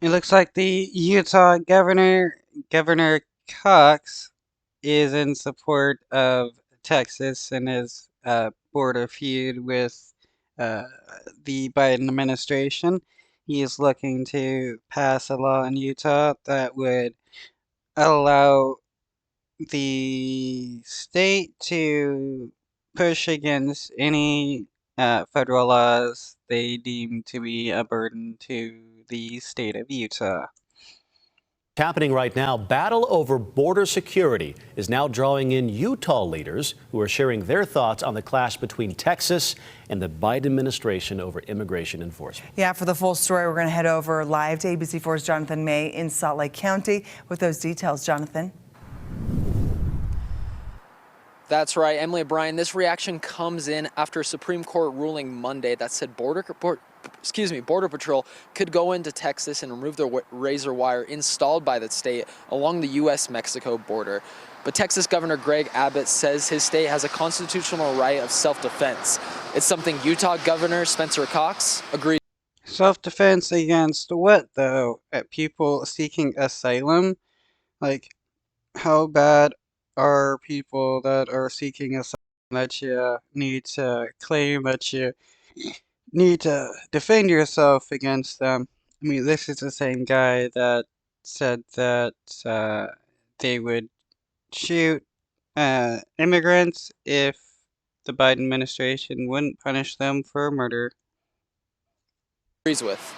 It looks like the Utah Governor Cox, is in support of Texas and his border feud with uh, the Biden administration. He is looking to pass a law in Utah that would allow the state to push against any federal laws they deem to be a burden to the state of Utah. Happening right now, battle over border security is now drawing in Utah leaders who are sharing their thoughts on the clash between Texas and the Biden administration over immigration enforcement. Yeah, for the full story, we're going to head over live to ABC4's Jonathan May in Salt Lake County with those details. Jonathan. That's right, Emily O'Brien. This reaction comes in after a Supreme Court ruling Monday that said Border Patrol could go into Texas and remove the razor wire installed by the state along the U.S.-Mexico border. But Texas Governor Greg Abbott says his state has a constitutional right of self-defense. It's something Utah Governor Spencer Cox agrees. Self-defense against what, though? At people seeking asylum? Like, how bad are people that are seeking asylum that you need to claim that you need to defend yourself against them? I mean, this is the same guy that said that they would shoot immigrants if the Biden administration wouldn't punish them for murder. With.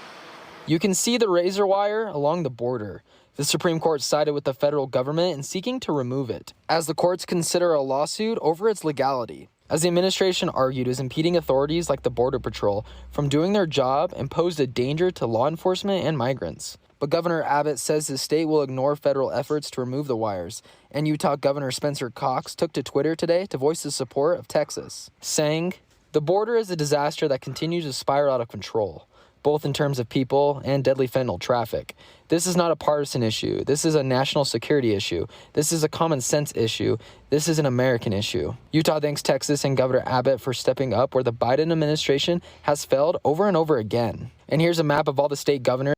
You can see the razor wire along the border. The Supreme Court sided with the federal government in seeking to remove it, as the courts consider a lawsuit over its legality. As the administration argued, is impeding authorities like the Border Patrol from doing their job and posed a danger to law enforcement and migrants. But Governor Abbott says his state will ignore federal efforts to remove the wires, and Utah Governor Spencer Cox took to Twitter today to voice his support of Texas, saying, "The border is a disaster that continues to spiral out of control, both in terms of people and deadly fentanyl traffic. This is not a partisan issue. This is a national security issue. This is a common sense issue. This is an American issue." Utah thanks Texas and Governor Abbott for stepping up where the Biden administration has failed over and over again. And here's a map of all the state governors.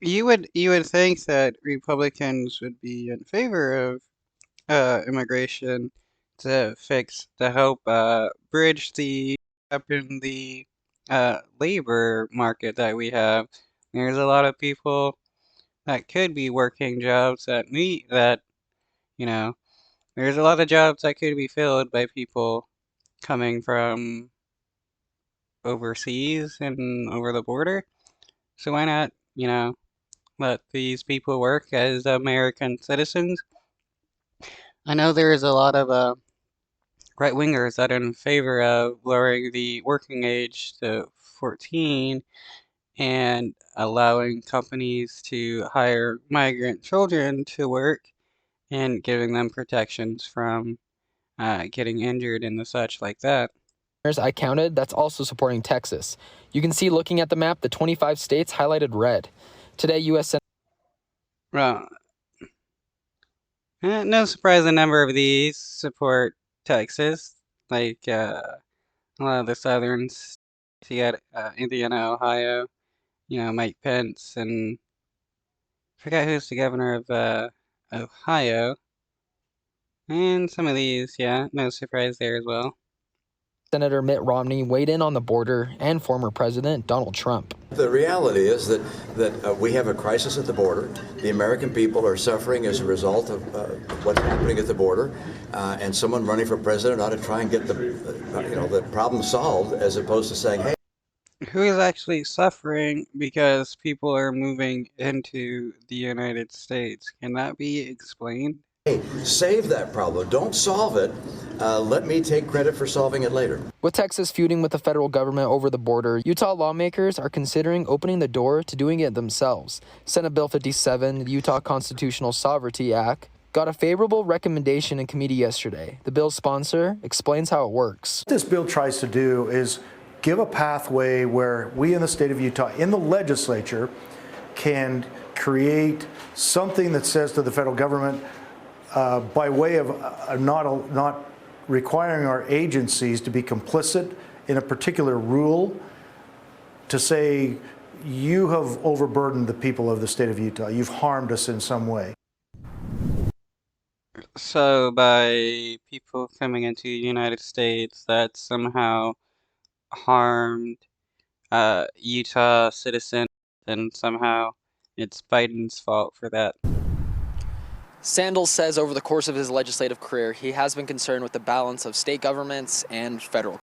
You would think that Republicans would be in favor of immigration to help bridge the gap in the labor market that we have. There's a lot of people that could be working jobs that there's a lot of jobs that could be filled by people coming from overseas and over the border. So why not, let these people work as American citizens? I know there's a lot of right-wingers that are in favor of lowering the working age to 14 and allowing companies to hire migrant children to work and giving them protections from getting injured and the such like that. I counted that's also supporting Texas. You can see, looking at the map, the 25 states highlighted red. Today, U.S. Well, no surprise a number of these support Texas, like a lot of the southern states. You got Indiana, Ohio, Mike Pence, and I forgot who's the governor of Ohio. And some of these, yeah, no surprise there as well. Senator Mitt Romney weighed in on the border, and former President Donald Trump. The reality is that we have a crisis at the border. The American people are suffering as a result of what's happening at the border, and someone running for president ought to try and get the problem solved, as opposed to saying, hey. Who is actually suffering because people are moving into the United States? Can that be explained? Hey, save that problem. Don't solve it. Let me take credit for solving it later. With Texas feuding with the federal government over the border, Utah lawmakers are considering opening the door to doing it themselves. Senate Bill 57, the Utah Constitutional Sovereignty Act, got a favorable recommendation in committee yesterday. The bill's sponsor explains how it works. What this bill tries to do is give a pathway where we in the state of Utah, in the legislature, can create something that says to the federal government, by way of not requiring our agencies to be complicit in a particular rule, to say you have overburdened the people of the state of Utah. You've harmed us in some way. So by people coming into the United States, that somehow harmed Utah citizens, and somehow it's Biden's fault for that. Sandals says over the course of his legislative career, he has been concerned with the balance of state governments and federal